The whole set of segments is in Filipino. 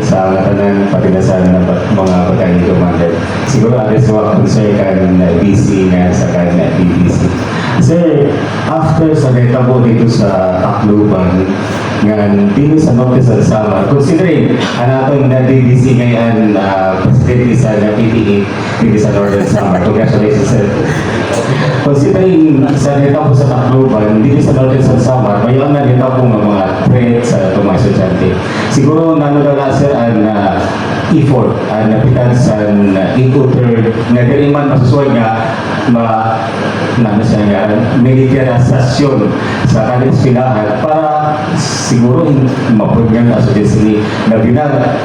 sa tanan patinasan ng mga pagkain commander. Siguro address mo concern kan BC nga sa kan BBC. Sir, after sa netabo dito sa Tacloban, nga dito sa Norte sa Samar, considering anatong na BBC ngayon presidente sa PTA dito sa Northern Samar. Congratulations, sir. Considering sa netabo sa Tacloban, dito sa Northern sa Samar, mayroon na netabo ng mga threats sa itong mga estudyante. Siguro nanodala, sir, ang effort napitan sa ikuter nga dili man masusuway nga militarisasyon sa kanil silahan para siguro mapugyan na sa sini na binag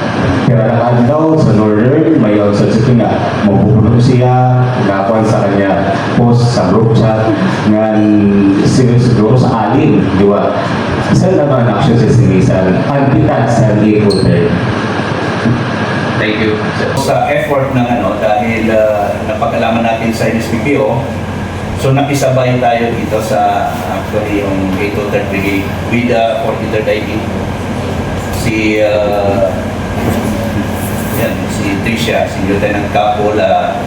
kailangan daw sa Northern may sa sito nga mapupuno siya nakuan sa kanya post sa group chat nga siguro sa alin di ba isa naman action sa sinisan antitat sa ikuter. Thank you. Sa effort ng dahil napag-alaman natin sa NSPPO, so nakisabay tayo dito sa actually yung 803rd Brigade with 43rd ID. Si Tricia, si Lieutenant Capola,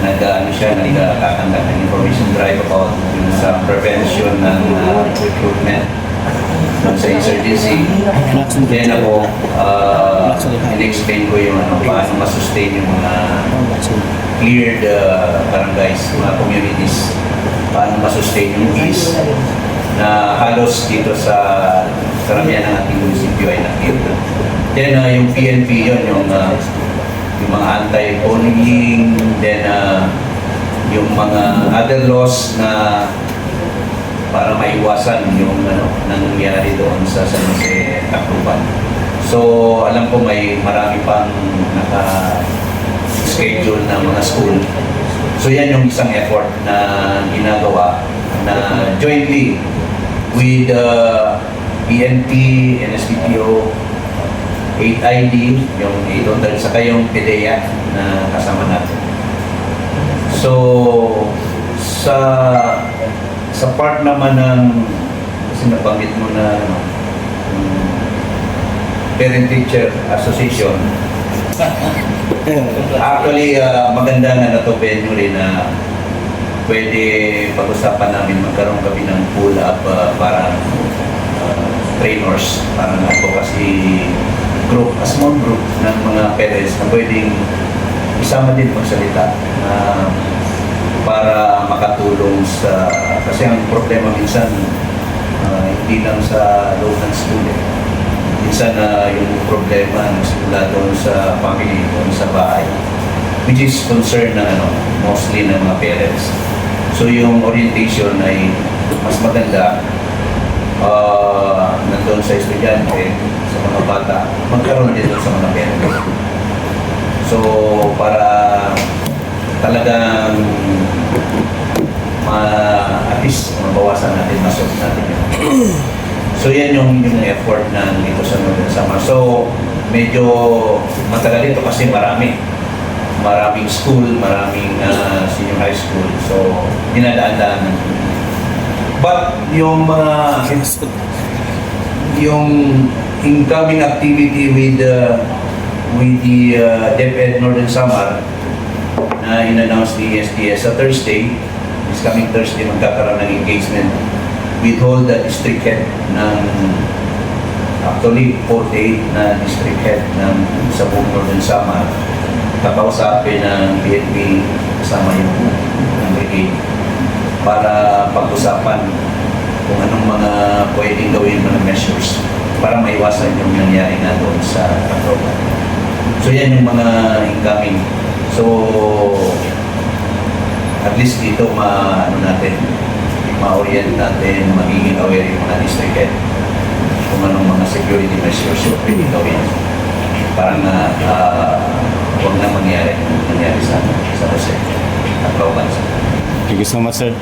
nagkakandak ng information drive about sa prevention ng recruitment sa insurgency. Then ako, in-explain ko yung paano masustain yung mga cleared barangays, mga communities, paano masustain yung peace na halos dito sa karamihan ng ating munisipyo ay nakita. Then yung PNP yun, yung mga anti-bullying, then yung mga other laws na para maiwasan yung nangyari doon sa San Jose, Tacloban. So, alam ko may marami pang naka-schedule na mga school. So, yan yung isang effort na ginagawa na jointly with PNP, NSPPO, 8ID, yung 800, saka yung PDEA na kasama natin. So, sa part naman ng kasi nabanggit mo na Parent-Teacher Association, actually maganda nga na to venue rin na pwede pag-usapan namin magkaroon kami ng pull-up para trainers, parang advocacy group, a small group ng mga parents na pwedeng isama din magsalita para makatulong sa, kasi ang problema minsan hindi lang sa loob ng school minsan yung problema nagsimula doon sa family, doon sa bahay, which is concern ng mostly ng mga parents. So yung orientation ay mas maganda nandun sa estudyante, sa mga bata, magkaroon din doon sa mga parents. So para talagang at least mabawasan natin, masolve natin yun. So yan yung effort na dito sa Northern Samar. So medyo matagal ito kasi maraming school, maraming senior high school. So dinadaan-daan. But yung yung incoming activity with the DepEd Northern Samar na in-announce ni SDS sa Thursday, this coming Thursday, magkakaroon ng engagement with all the district head ng actually 48 na district head ng sa buong Northern Samar. Kakausapin ng PNP kasama yung brigade para pag-usapan kung anong mga pwedeng gawin mga measures para maiwasan yung nangyari na doon sa Tacloban. So yan yung mga incoming. So, at least dito ma-orient natin, magiging aware yung mga district head kung anong mga security measures yung pwede gawin. Parang huwag na mangyari sa Jose, Tacloban. Thank you so much, sir.